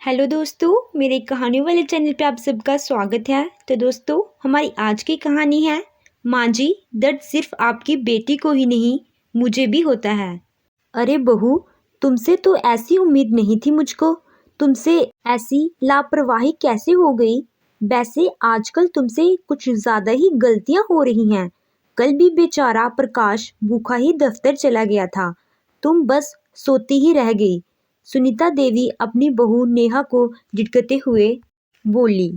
Hello दोस्तों, मेरे कहानियों वाले चैनल पे आप सबका स्वागत है। तो दोस्तों, हमारी आज की कहानी है माँ जी, दर्द सिर्फ आपकी बेटी को ही नहीं, मुझे भी होता है। अरे बहू, तुमसे तो ऐसी उम्मीद नहीं थी मुझको। तुमसे ऐसी लापरवाही कैसे हो गई? वैसे आजकल तुमसे कुछ ज़्यादा ही गलतियाँ हो रही हैं। कल भी बेचारा प्रकाश भूखा ही दफ्तर चला गया था, तुम बस सोती ही रह गई। सुनीता देवी अपनी बहू नेहा को झिड़कते हुए बोली।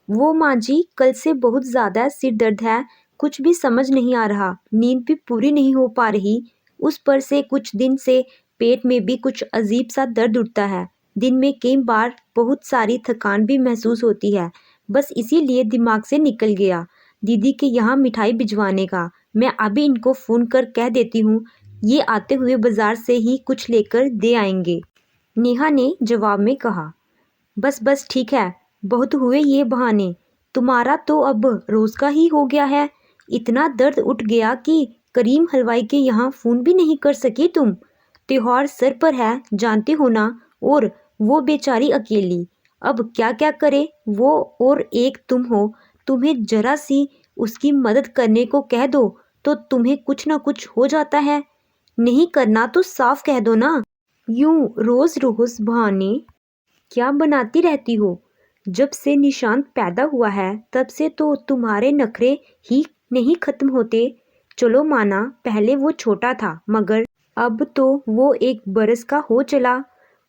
वो माँ जी, कल से बहुत ज़्यादा सिर दर्द है, कुछ भी समझ नहीं आ रहा, नींद भी पूरी नहीं हो पा रही। उस पर से कुछ दिन से पेट में भी कुछ अजीब सा दर्द उठता है। दिन में कई बार बहुत सारी थकान भी महसूस होती है। बस इसीलिए दिमाग से निकल गया दीदी के यहाँ मिठाई भिजवाने का। मैं अभी इनको फ़ोन कर कह देती हूँ, ये आते हुए बाजार से ही कुछ लेकर दे आएंगे। नेहा ने जवाब में कहा। बस बस ठीक है, बहुत हुए ये बहाने। तुम्हारा तो अब रोज का ही हो गया है। इतना दर्द उठ गया कि करीम हलवाई के यहाँ फ़ोन भी नहीं कर सकी तुम। त्योहार सर पर है, जानते हो ना, और वो बेचारी अकेली। अब क्या क्या करे वो, और एक तुम हो। तुम्हें जरा सी उसकी मदद करने को कह दो तो तुम्हें कुछ ना कुछ हो जाता है। नहीं करना तो साफ कह दो ना। यूं रोज रोज बहाने क्या बनाती रहती हो? जब से निशांत पैदा हुआ है तब से तो तुम्हारे नखरे ही नहीं खत्म होते। चलो माना पहले वो छोटा था, मगर अब तो वो 1 बरस का हो चला।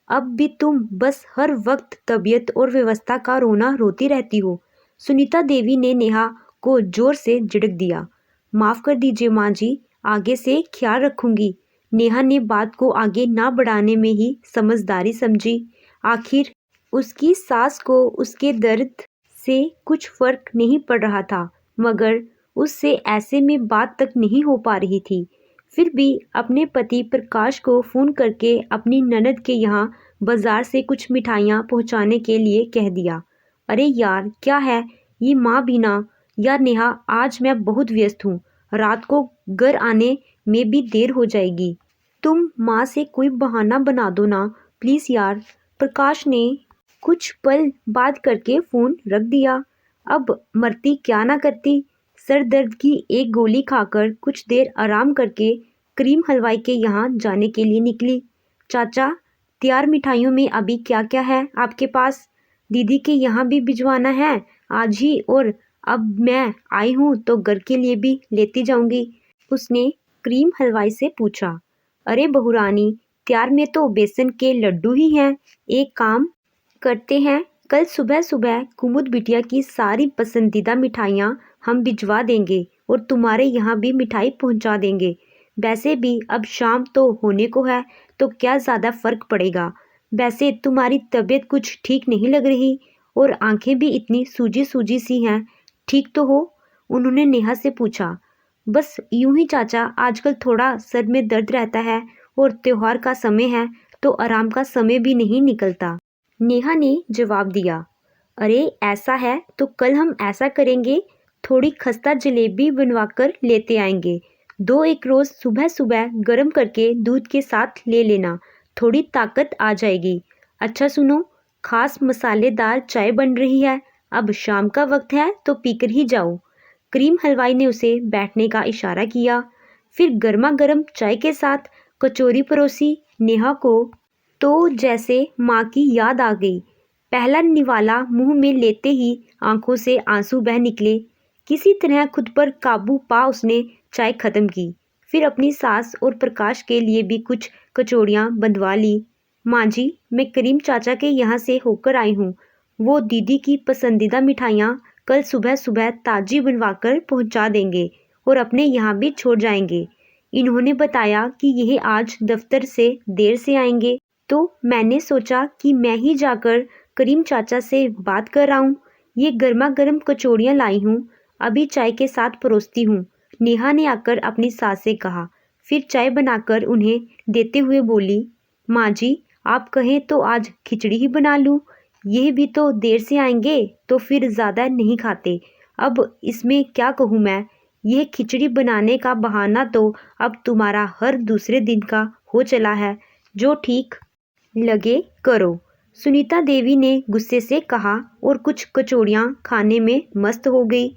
अब भी तुम बस हर वक्त तबीयत और व्यवस्था का रोना रोती रहती हो। सुनीता देवी ने नेहा को जोर से झिड़क दिया। माफ कर दीजिए माँ जी, आगे से ख्याल रखूंगी। नेहा ने बात को आगे ना बढ़ाने में ही समझदारी समझी। आखिर उसकी सास को उसके दर्द से कुछ फर्क नहीं पड़ रहा था, मगर उससे ऐसे में बात तक नहीं हो पा रही थी। फिर भी अपने पति प्रकाश को फ़ोन करके अपनी ननद के यहाँ बाजार से कुछ मिठाइयाँ पहुँचाने के लिए कह दिया। अरे यार, क्या है ये माँ भी ना। यार नेहा, आज मैं बहुत व्यस्त हूँ, रात को घर आने में भी देर हो जाएगी। तुम माँ से कोई बहाना बना दो ना प्लीज़ यार। प्रकाश ने कुछ पल बात करके फ़ोन रख दिया। अब मरती क्या ना करती। सर दर्द की एक गोली खाकर कुछ देर आराम करके करीम हलवाई के यहाँ जाने के लिए निकली। चाचा, तैयार मिठाइयों में अभी क्या क्या है आपके पास? दीदी के यहाँ भी भिजवाना है आज ही, और अब मैं आई हूँ तो घर के लिए भी लेती जाऊंगी, उसने करीम हलवाई से पूछा। अरे बहुरानी, तैयार में तो बेसन के लड्डू ही हैं। एक काम करते हैं, कल सुबह सुबह कुमुद बिटिया की सारी पसंदीदा मिठाइयाँ हम भिजवा देंगे और तुम्हारे यहाँ भी मिठाई पहुँचा देंगे। वैसे भी अब शाम तो होने को है, तो क्या ज़्यादा फर्क पड़ेगा। वैसे तुम्हारी तबीयत कुछ ठीक नहीं लग रही, और आंखें भी इतनी सूजी सूजी सी हैं, ठीक तो हो? उन्होंने नेहा से पूछा। बस यूं ही चाचा, आजकल थोड़ा सर में दर्द रहता है, और त्योहार का समय है तो आराम का समय भी नहीं निकलता, नेहा ने जवाब दिया। अरे ऐसा है तो कल हम ऐसा करेंगे, थोड़ी खस्ता जलेबी बनवाकर लेते आएंगे। 2 एक रोज सुबह सुबह गर्म करके दूध के साथ ले लेना, थोड़ी ताकत आ जाएगी। अच्छा सुनो, खास मसालेदार चाय बन रही है, अब शाम का वक्त है तो पीकर ही जाओ। करीम हलवाई ने उसे बैठने का इशारा किया। फिर गर्मा गर्म चाय के साथ कचौरी परोसी। नेहा को तो जैसे माँ की याद आ गई। पहला निवाला मुंह में लेते ही आंखों से आंसू बह निकले। किसी तरह खुद पर काबू पा उसने चाय खत्म की। फिर अपनी सास और प्रकाश के लिए भी कुछ कचौड़ियाँ बंधवा ली। माँ जी, मैं करीम चाचा के यहाँ से होकर आई हूँ। वो दीदी की पसंदीदा मिठाइयाँ कल सुबह सुबह ताजी बनवाकर पहुँचा देंगे और अपने यहाँ भी छोड़ जाएंगे। इन्होंने बताया कि यह आज दफ्तर से देर से आएंगे, तो मैंने सोचा कि मैं ही जाकर करीम चाचा से बात कर आऊं। ये गर्मा गर्म कचौड़ियाँ लाई हूँ, अभी चाय के साथ परोसती हूँ, नेहा ने आकर अपनी सास से कहा। फिर चाय बनाकर उन्हें देते हुए बोली। माँ जी, आप कहें तो आज खिचड़ी ही बना लूँ। यह भी तो देर से आएंगे तो फिर ज़्यादा नहीं खाते। अब इसमें क्या कहूँ मैं, यह खिचड़ी बनाने का बहाना तो अब तुम्हारा हर दूसरे दिन का हो चला है। जो ठीक लगे करो। सुनीता देवी ने गुस्से से कहा और कुछ कचौड़ियाँ खाने में मस्त हो गई।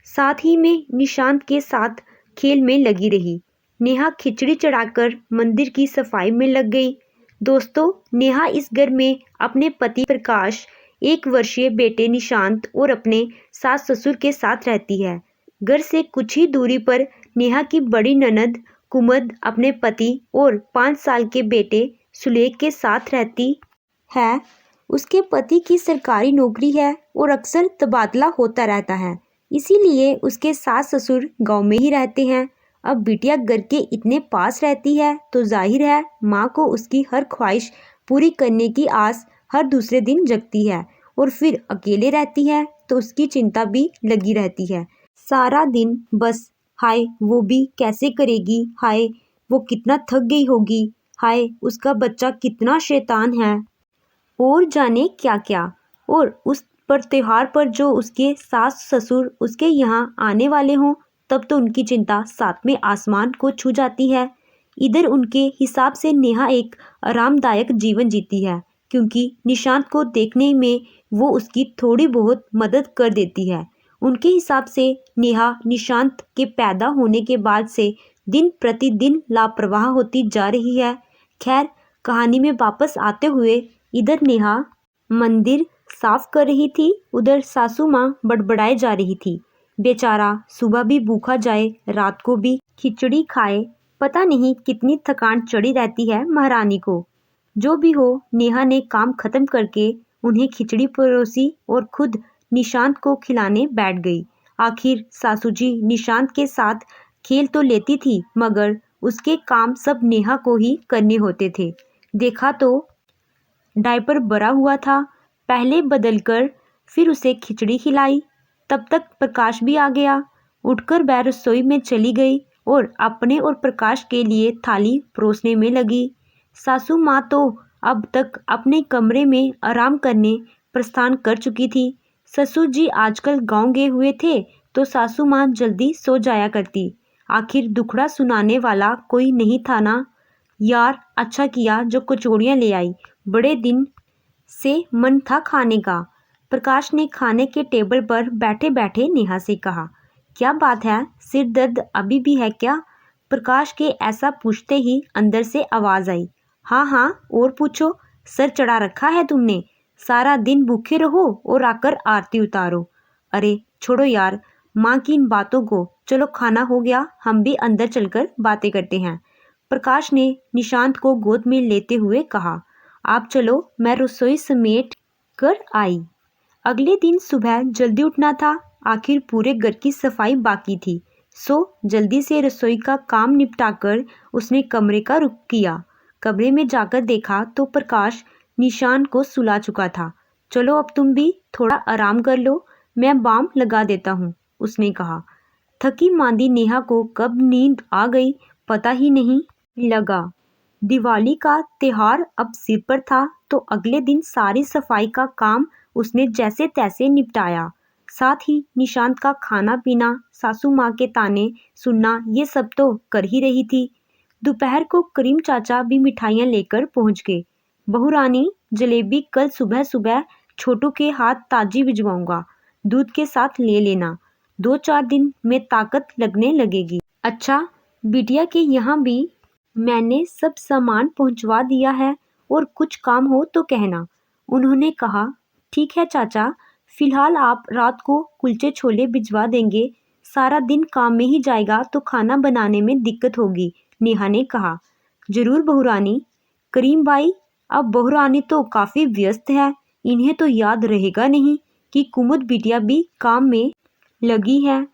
साथ ही में निशांत के साथ खेल में लगी रही। नेहा खिचड़ी चढ़ाकर मंदिर की सफाई में लग गई। दोस्तों, नेहा इस घर में अपने पति प्रकाश, 1 वर्षीय बेटे निशांत और अपने सास ससुर के साथ रहती है। घर से कुछ ही दूरी पर नेहा की बड़ी ननद कुमुद अपने पति और 5 साल के बेटे सुलेख के साथ रहती है। उसके पति की सरकारी नौकरी है और अक्सर तबादला होता रहता है, इसीलिए उसके सास ससुर गांव में ही रहते हैं। अब बिटिया घर के इतने पास रहती है तो जाहिर है माँ को उसकी हर ख्वाहिश पूरी करने की आस हर दूसरे दिन जगती है। और फिर अकेले रहती है तो उसकी चिंता भी लगी रहती है। सारा दिन बस हाय वो भी कैसे करेगी, हाय वो कितना थक गई होगी, हाय उसका बच्चा कितना शैतान है, और जाने क्या क्या। और उस पर त्योहार पर जो उसके सास ससुर उसके यहाँ आने वाले हों, तब तो उनकी चिंता सातवें आसमान को छू जाती है। इधर उनके हिसाब से नेहा एक आरामदायक जीवन जीती है, क्योंकि निशांत को देखने में वो उसकी थोड़ी बहुत मदद कर देती है। उनके हिसाब से नेहा निशांत के पैदा होने के बाद से दिन प्रतिदिन लापरवाह होती जा रही है। खैर, कहानी में वापस आते हुए इधर नेहा मंदिर साफ कर रही थी, उधर सासू माँ बड़बड़ाए जा रही थी। बेचारा सुबह भी भूखा जाए, रात को भी खिचड़ी खाए, पता नहीं कितनी थकान चढ़ी रहती है महारानी को। जो भी हो, नेहा ने काम खत्म करके उन्हें खिचड़ी परोसी और खुद निशांत को खिलाने बैठ गई। आखिर सासू जी निशांत के साथ खेल तो लेती थी, मगर उसके काम सब नेहा को ही करने होते थे। देखा तो डायपर भरा हुआ था, पहले बदलकर फिर उसे खिचड़ी खिलाई। तब तक प्रकाश भी आ गया। उठकर वह रसोई में चली गई और अपने और प्रकाश के लिए थाली परोसने में लगी। सासू माँ तो अब तक अपने कमरे में आराम करने प्रस्थान कर चुकी थी। ससुर जी आजकल गांव गए हुए थे तो सासू माँ जल्दी सो जाया करती। आखिर दुखड़ा सुनाने वाला कोई नहीं था ना। यार, अच्छा किया जो कचौड़ियाँ ले आई, बड़े दिन से मन था खाने का। प्रकाश ने खाने के टेबल पर बैठे बैठे नेहा से कहा। क्या बात है, सिर दर्द अभी भी है क्या? प्रकाश के ऐसा पूछते ही अंदर से आवाज आई। हाँ हाँ, और पूछो, सर चढ़ा रखा है तुमने? सारा दिन भूखे रहो और आकर आरती उतारो। अरे छोड़ो यार माँ की इन बातों को, चलो खाना हो गया, हम भी अंदर चलकर बातें करते हैं। प्रकाश ने निशांत को गोद में लेते हुए कहा। आप चलो, मैं रसोई समेट कर आई। अगले दिन सुबह जल्दी उठना था, आखिर पूरे घर की सफाई बाकी थी। सो जल्दी से रसोई का काम निपटाकर उसने कमरे का रुख किया। कमरे में जाकर देखा तो प्रकाश निशांत को सुला चुका था। चलो अब तुम भी थोड़ा आराम कर लो, मैं बाम लगा देता हूँ, उसने कहा। थकी मांदी नेहा को कब नींद आ गई पता ही नहीं लगा। दिवाली का त्योहार अब सिर पर था तो अगले दिन सारी सफाई का काम उसने जैसे तैसे निपटाया। साथ ही निशांत का खाना पीना, सासू माँ के ताने सुनना, ये सब तो कर ही रही थी। दोपहर को करीम चाचा भी मिठाइयाँ लेकर पहुँच गए। बहू रानी, जलेबी कल सुबह सुबह छोटू के हाथ ताजी भिजवाऊंगा, दूध के साथ ले लेना, 2-4 दिन में ताकत लगने लगेगी। अच्छा, बिटिया के यहाँ भी मैंने सब सामान पहुंचवा दिया है और कुछ काम हो तो कहना, उन्होंने कहा। ठीक है चाचा, फिलहाल आप रात को कुलचे छोले भिजवा देंगे, सारा दिन काम में ही जाएगा तो खाना बनाने में दिक्कत होगी, नेहा ने कहा। जरूर बहुरानी। करीम भाई, अब बहुरानी तो काफ़ी व्यस्त है, इन्हें तो याद रहेगा नहीं कि कुमुद बिटिया भी काम में लगी है।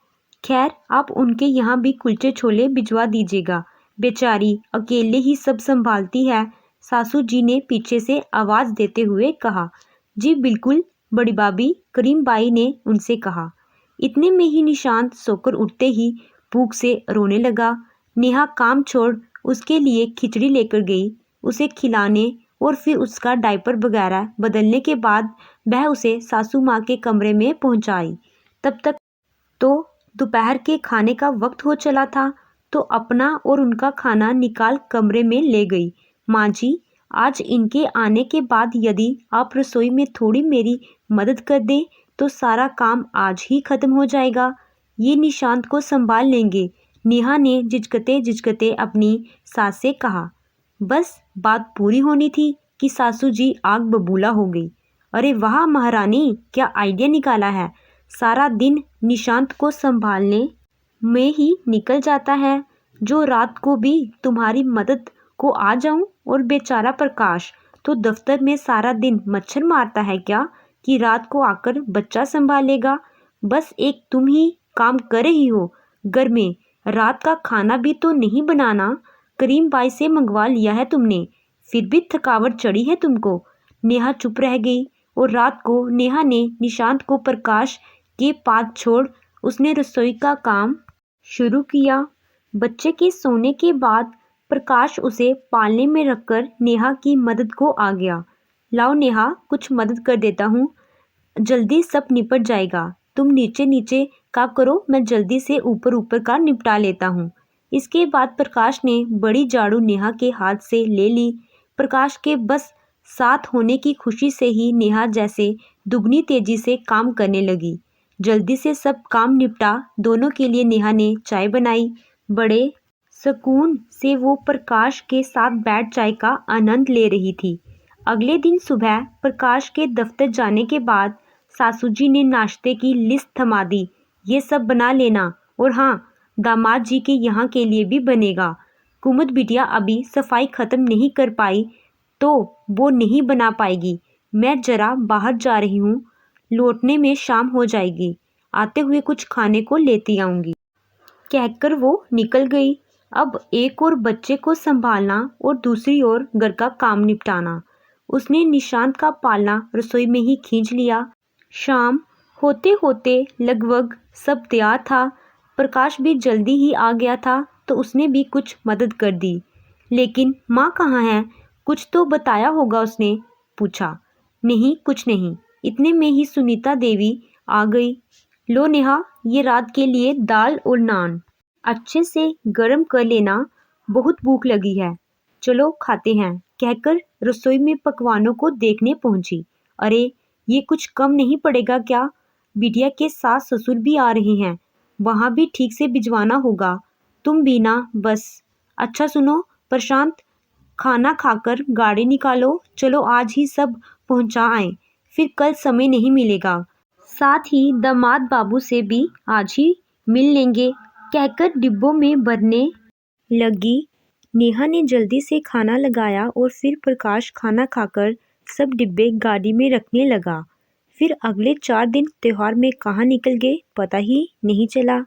खैर, आप उनके यहाँ भी कुलचे छोले भिजवा दीजिएगा, बेचारी अकेले ही सब संभालती है, सासू जी ने पीछे से आवाज देते हुए कहा। जी बिल्कुल बड़ी भाभी, करीम बाई ने उनसे कहा। इतने में ही निशांत सोकर उठते ही भूख से रोने लगा। नेहा काम छोड़ उसके लिए खिचड़ी लेकर गई। उसे खिलाने और फिर उसका डायपर वगैरह बदलने के बाद वह उसे सासू माँ के कमरे में पहुँचाई। तब तक तो दोपहर के खाने का वक्त हो चला था तो अपना और उनका खाना निकाल कमरे में ले गई। माँ जी, आज इनके आने के बाद यदि आप रसोई में थोड़ी मेरी मदद कर दें तो सारा काम आज ही खत्म हो जाएगा। ये निशांत को संभाल लेंगे, नेहा ने झिझकते झिझकते अपनी सास से कहा। बस बात पूरी होनी थी कि सासू जी आग बबूला हो गई। अरे वाह महारानी, क्या आइडिया निकाला है। सारा दिन निशांत को संभालने में ही निकल जाता है, जो रात को भी तुम्हारी मदद को आ जाऊं। और बेचारा प्रकाश तो दफ्तर में सारा दिन मच्छर मारता है क्या कि रात को आकर बच्चा संभालेगा। बस एक तुम ही काम कर रही हो घर में, रात का खाना भी तो नहीं बनाना। करीम बाई से मंगवा लिया है तुमने, फिर भी थकावट चढ़ी है तुमको। नेहा चुप रह गई और रात को नेहा ने निशांत को प्रकाश के पास छोड़ उसने रसोई का काम शुरू किया। बच्चे के सोने के बाद प्रकाश उसे पालने में रखकर नेहा की मदद को आ गया। लाओ नेहा, कुछ मदद कर देता हूँ, जल्दी सब निपट जाएगा। तुम नीचे नीचे का करो, मैं जल्दी से ऊपर ऊपर का निपटा लेता हूँ। इसके बाद प्रकाश ने बड़ी झाड़ू नेहा के हाथ से ले ली। प्रकाश के बस साथ होने की खुशी से ही नेहा जैसे दुगनी तेजी से काम करने लगी। जल्दी से सब काम निपटा दोनों के लिए नेहा ने चाय बनाई। बड़े सुकून से वो प्रकाश के साथ बैठ चाय का आनंद ले रही थी। अगले दिन सुबह प्रकाश के दफ्तर जाने के बाद सासू जी ने नाश्ते की लिस्ट थमा दी। ये सब बना लेना, और हाँ, दामाद जी के यहाँ के लिए भी बनेगा। कुमुद बिटिया अभी सफाई ख़त्म नहीं कर पाई तो वो नहीं बना पाएगी। मैं जरा बाहर जा रही हूँ, लौटने में शाम हो जाएगी। आते हुए कुछ खाने को लेती आऊँगी, कहकर वो निकल गई। अब एक और बच्चे को संभालना और दूसरी ओर घर का काम निपटाना। उसने निशांत का पालना रसोई में ही खींच लिया। शाम होते होते लगभग सब तैयार था। प्रकाश भी जल्दी ही आ गया था तो उसने भी कुछ मदद कर दी। लेकिन माँ कहाँ है, कुछ तो बताया होगा उसने, पूछा। नहीं, कुछ नहीं। इतने में ही सुनीता देवी आ गई। लो नेहा, ये रात के लिए दाल और नान अच्छे से गर्म कर लेना, बहुत भूख लगी है, चलो खाते हैं, कहकर रसोई में पकवानों को देखने पहुंची। अरे ये कुछ कम नहीं पड़ेगा क्या, बिटिया के सास ससुर भी आ रहे हैं, वहाँ भी ठीक से भिजवाना होगा। तुम भी ना बस। अच्छा सुनो प्रशांत, खाना खाकर गाड़ी निकालो, चलो आज ही सब पहुंचा आए, फिर कल समय नहीं मिलेगा। साथ ही दामाद बाबू से भी आज ही मिल लेंगे, कहकर डिब्बों में भरने लगी। नेहा ने जल्दी से खाना लगाया और फिर प्रकाश खाना खाकर सब डिब्बे गाड़ी में रखने लगा। फिर अगले 4 दिन त्योहार में कहाँ निकल गए पता ही नहीं चला।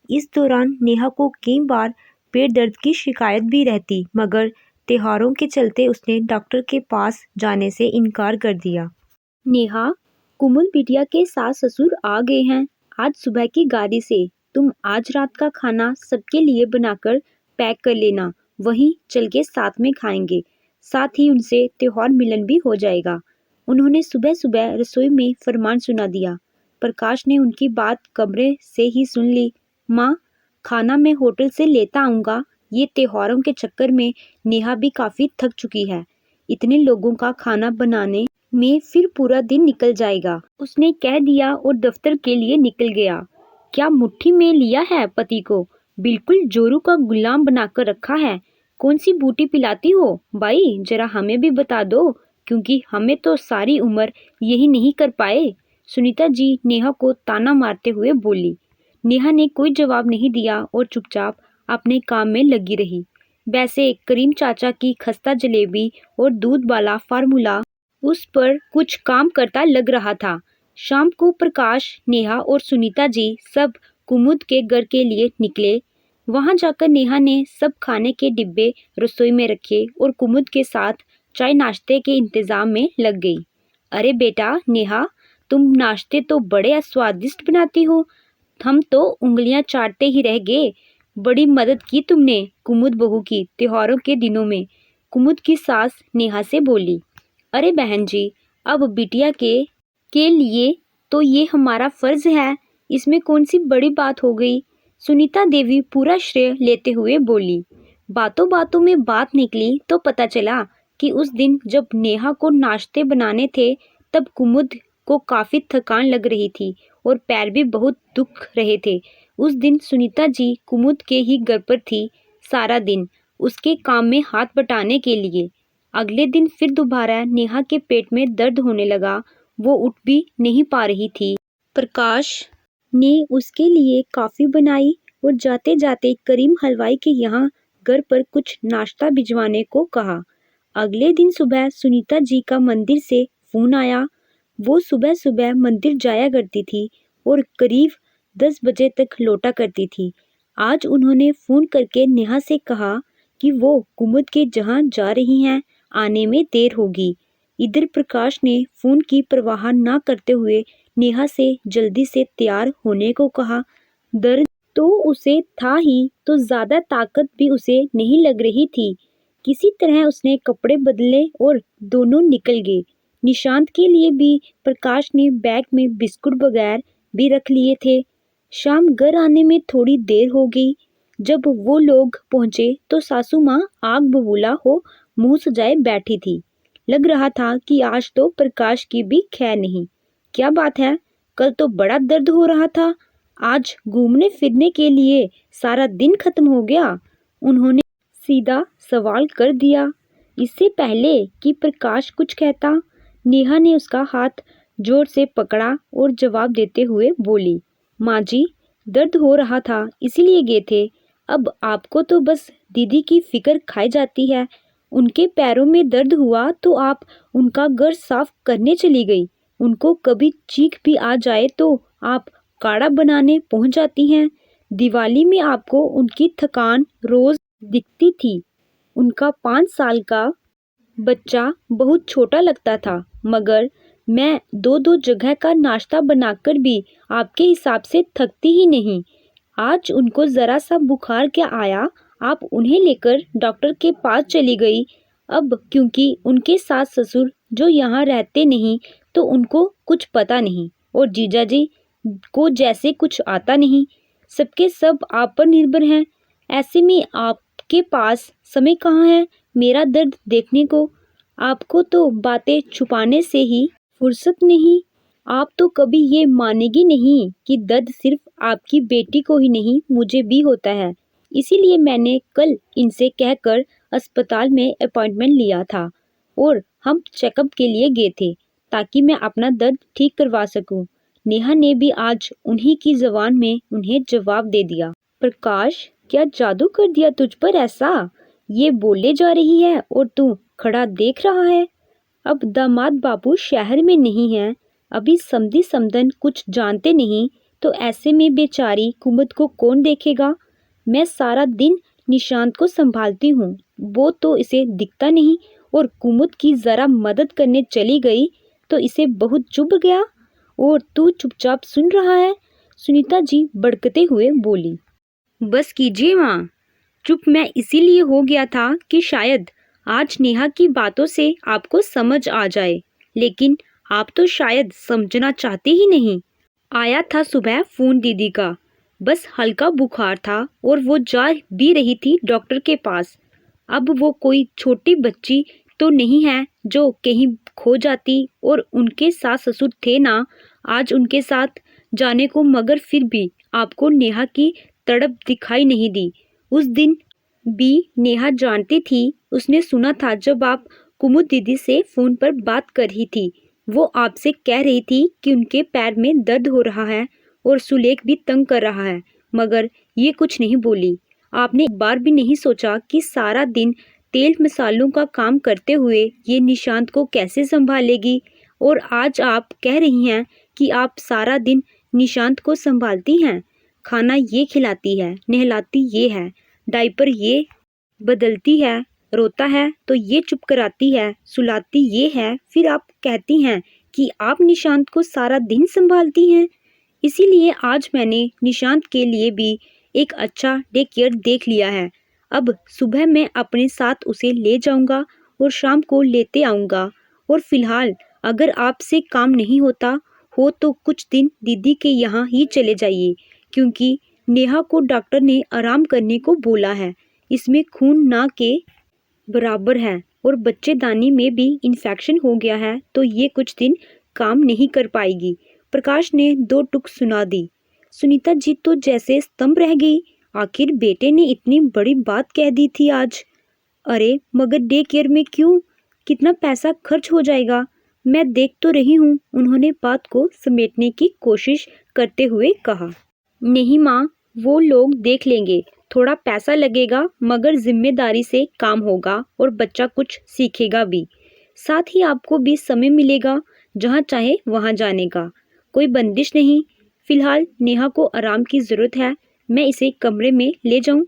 इस दौरान नेहा को कई बार पेट दर्द की शिकायत भी रहती, मगर त्योहारों के चलते उसने डॉक्टर के पास जाने से इनकार कर दिया। नेहा, कुमुद बिटिया के सास ससुर आ गए हैं, आज सुबह की गाड़ी से। तुम आज रात का खाना सबके लिए बनाकर पैक कर लेना, वहीं चल के साथ में खाएंगे, साथ ही उनसे त्योहार मिलन भी हो जाएगा। उन्होंने सुबह सुबह रसोई में फरमान सुना दिया। प्रकाश ने उनकी बात कमरे से ही सुन ली। माँ, खाना मैं होटल से लेता आऊँगा, ये त्योहारों के चक्कर में नेहा भी काफ़ी थक चुकी है, इतने लोगों का खाना बनाने में फिर पूरा दिन निकल जाएगा, उसने कह दिया और दफ्तर के लिए निकल गया। क्या मुट्ठी में लिया है पति को, बिल्कुल जोरू का गुलाम बनाकर रखा है। कौन सी बूटी पिलाती हो भाई, जरा हमें भी बता दो, क्योंकि हमें तो सारी उम्र यही नहीं कर पाए। सुनीता जी नेहा को ताना मारते हुए बोली। नेहा ने कोई जवाब नहीं दिया और चुपचाप अपने काम में लगी रही। वैसे करीम चाचा की खस्ता जलेबी और दूध वाला फार्मूला उस पर कुछ काम करता लग रहा था। शाम को प्रकाश, नेहा और सुनीता जी सब कुमुद के घर के लिए निकले। वहां जाकर नेहा ने सब खाने के डिब्बे रसोई में रखे और कुमुद के साथ चाय नाश्ते के इंतजाम में लग गई। अरे बेटा नेहा, तुम नाश्ते तो बड़े स्वादिष्ट बनाती हो, हम तो उंगलियां चाटते ही रह गए। बड़ी मदद की तुमने कुमुद बहू की त्योहारों के दिनों में, कुमुद की सास नेहा से बोली। अरे बहन जी, अब बिटिया के लिए तो ये हमारा फर्ज है, इसमें कौन सी बड़ी बात हो गई, सुनीता देवी पूरा श्रेय लेते हुए बोली। बातों बातों में बात निकली तो पता चला कि उस दिन जब नेहा को नाश्ते बनाने थे तब कुमुद को काफ़ी थकान लग रही थी और पैर भी बहुत दुख रहे थे। उस दिन सुनीता जी कुमुद के ही घर पर थी सारा दिन, उसके काम में हाथ बटाने के लिए। अगले दिन फिर दोबारा नेहा के पेट में दर्द होने लगा, वो उठ भी नहीं पा रही थी। प्रकाश ने उसके लिए कॉफ़ी बनाई और जाते जाते करीम हलवाई के यहाँ घर पर कुछ नाश्ता भिजवाने को कहा। अगले दिन सुबह सुनीता जी का मंदिर से फ़ोन आया। वो सुबह सुबह मंदिर जाया करती थी और करीब 10 बजे तक लौटा करती थी। आज उन्होंने फ़ोन करके नेहा से कहा कि वो कुमुद के जहाँ जा रही हैं, आने में देर होगी। इधर प्रकाश ने फ़ोन की परवाह ना करते हुए नेहा से जल्दी से तैयार होने को कहा। दर्द तो उसे था ही, तो ज़्यादा ताकत भी उसे नहीं लग रही थी। किसी तरह उसने कपड़े बदले और दोनों निकल गए। निशांत के लिए भी प्रकाश ने बैग में बिस्कुट वगैरह भी रख लिए थे। शाम घर आने में थोड़ी देर हो गई। जब वो लोग पहुंचे तो सासू माँ आग बबूला हो मुंह सजाए बैठी थी। लग रहा था कि आज तो प्रकाश की भी खैर नहीं। क्या बात है, कल तो बड़ा दर्द हो रहा था, आज घूमने फिरने के लिए सारा दिन खत्म हो गया। उन्होंने सीधा सवाल कर दिया। इससे पहले कि प्रकाश कुछ कहता, नेहा ने उसका हाथ जोर से पकड़ा और जवाब देते हुए बोली, माँ जी, दर्द हो रहा था इसीलिए गए थे। अब आपको तो बस दीदी की फिक्र खाई जाती है। उनके पैरों में दर्द हुआ तो आप उनका घर साफ करने चली गई। उनको कभी चीख भी आ जाए तो आप काढ़ा बनाने पहुंच जाती हैं। दिवाली में आपको उनकी थकान रोज दिखती थी। उनका 5 साल का बच्चा बहुत छोटा लगता था, मगर मैं 2-2 जगह का नाश्ता बनाकर भी आपके हिसाब से थकती ही नहीं। आज उनको ज़रा सा बुखार क्या आया, आप उन्हें लेकर डॉक्टर के पास चली गई। अब क्योंकि उनके सास ससुर जो यहाँ रहते नहीं तो उनको कुछ पता नहीं, और जीजा जी को जैसे कुछ आता नहीं, सबके सब आप पर निर्भर हैं। ऐसे में आपके पास समय कहाँ है मेरा दर्द देखने को। आपको तो बातें छुपाने से ही फुर्सत नहीं। आप तो कभी ये मानेगी नहीं कि दर्द सिर्फ आपकी बेटी को ही नहीं, मुझे भी होता है। इसीलिए मैंने कल इनसे कहकर अस्पताल में अपॉइंटमेंट लिया था और हम चेकअप के लिए गए थे ताकि मैं अपना दर्द ठीक करवा सकूं। नेहा ने भी आज उन्हीं की ज़बान में उन्हें जवाब दे दिया। प्रकाश, क्या जादू कर दिया तुझ पर ऐसा? ये बोले जा रही है और तू खड़ा देख रहा है। अब दामाद बाबू शहर में नहीं है, अभी समधी समधन कुछ जानते नहीं, तो ऐसे में बेचारी कुमुद को कौन देखेगा। मैं सारा दिन निशांत को संभालती हूँ, वो तो इसे दिखता नहीं, और कुमुद की ज़रा मदद करने चली गई तो इसे बहुत चुभ गया, और तू चुपचाप सुन रहा है। सुनीता जी भड़कते हुए बोली। बस कीजिए माँ, चुप मैं इसीलिए हो गया था कि शायद आज नेहा की बातों से आपको समझ आ जाए, लेकिन आप तो शायद समझना चाहते ही नहीं। आया था सुबह फ़ोन दीदी का, बस हल्का बुखार था और वो जा भी रही थी डॉक्टर के पास। अब वो कोई छोटी बच्ची तो नहीं है जो कहीं खो जाती, और उनके सास ससुर थे ना आज उनके साथ जाने को, मगर फिर भी आपको नेहा की तड़प दिखाई नहीं दी। उस दिन भी नेहा जानती थी, उसने सुना था जब आप कुमुद दीदी से फ़ोन पर बात कर रही थी। वो आपसे कह रही थी कि उनके पैर में दर्द हो रहा है और सुलेख भी तंग कर रहा है, मगर ये कुछ नहीं बोली। आपने एक बार भी नहीं सोचा कि सारा दिन तेल मसालों का काम करते हुए ये निशांत को कैसे संभालेगी, और आज आप कह रही हैं कि आप सारा दिन निशांत को संभालती हैं। खाना ये खिलाती है, नहलाती ये है, डायपर ये बदलती है, रोता है तो ये चुप कराती है, सुलाती ये है, फिर आप कहती हैं कि आप निशांत को सारा दिन संभालती हैं। इसीलिए आज मैंने निशांत के लिए भी एक अच्छा डे केयर देख लिया है। अब सुबह मैं अपने साथ उसे ले जाऊंगा और शाम को लेते आऊंगा, और फिलहाल अगर आपसे काम नहीं होता हो तो कुछ दिन दीदी के यहाँ ही चले जाइए, क्योंकि नेहा को डॉक्टर ने आराम करने को बोला है। इसमें खून ना के बराबर है और बच्चेदानी में भी इन्फेक्शन हो गया है तो ये कुछ दिन काम नहीं कर पाएगी। प्रकाश ने 2 टुक सुना दी। सुनीता जी तो जैसे स्तंभ रह गई। आखिर बेटे ने इतनी बड़ी बात कह दी थी आज। अरे मगर डे केयर में क्यों? कितना पैसा खर्च हो जाएगा? मैं देख तो रही हूँ, उन्होंने बात को समेटने की कोशिश करते हुए कहा। नहीं माँ, वो लोग देख लेंगे। थोड़ा पैसा लगेगा मगर जिम्मेदारी से काम होगा और बच्चा कुछ सीखेगा भी। साथ ही आपको भी समय मिलेगा जहाँ चाहे वहाँ जाने का। कोई बंदिश नहीं। फिलहाल नेहा को आराम की ज़रूरत है, मैं इसे कमरे में ले जाऊं?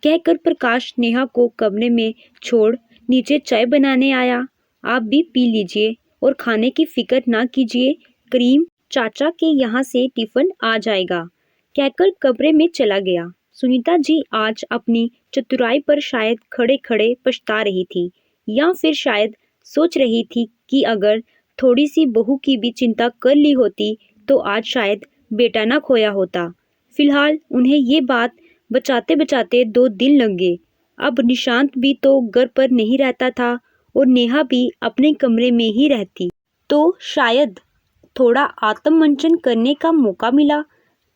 कहकर प्रकाश नेहा को कमरे में छोड़ नीचे चाय बनाने आया। आप भी पी लीजिए और खाने की फिक्र ना कीजिए, करीम चाचा के यहाँ से टिफिन आ जाएगा, कहकर कमरे में चला गया। सुनीता जी आज अपनी चतुराई पर शायद खड़े खड़े पछता रही थी, या फिर शायद सोच रही थी कि अगर थोड़ी सी बहू की भी चिंता कर ली होती तो आज शायद बेटा ना खोया होता। फिलहाल उन्हें ये बात बचाते बचाते 2 दिन लग गए। अब निशांत भी तो घर पर नहीं रहता था और नेहा भी अपने कमरे में ही रहती, तो शायद थोड़ा आत्ममंथन करने का मौका मिला।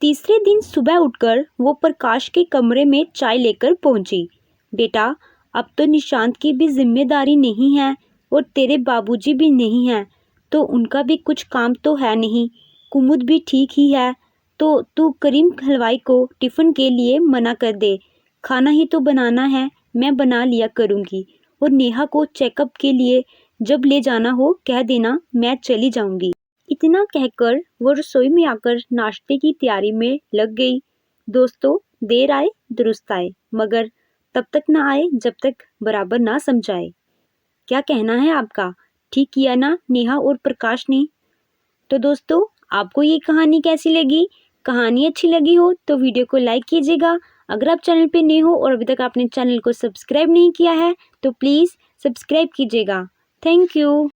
तीसरे दिन सुबह उठकर वो प्रकाश के कमरे में चाय लेकर पहुंची। बेटा, अब तो निशांत की भी जिम्मेदारी नहीं है और तेरे बाबूजी भी नहीं हैं, तो उनका भी कुछ काम तो है नहीं। कुमुद भी ठीक ही है, तो तू करीम हलवाई को टिफ़िन के लिए मना कर दे। खाना ही तो बनाना है, मैं बना लिया करूँगी। और नेहा को चेकअप के लिए जब ले जाना हो कह देना, मैं चली जाऊँगी। इतना कहकर वो रसोई में आकर नाश्ते की तैयारी में लग गई। दोस्तों, देर आए दुरुस्त आए, मगर तब तक ना आए जब तक बराबर ना समझाए। क्या कहना है आपका? ठीक किया ना नेहा और प्रकाश ने? तो दोस्तों, आपको ये कहानी कैसी लगी? कहानी अच्छी लगी हो तो वीडियो को लाइक कीजिएगा। अगर आप चैनल पे नए हो और अभी तक आपने चैनल को सब्सक्राइब नहीं किया है तो प्लीज़ सब्सक्राइब कीजिएगा। Thank you.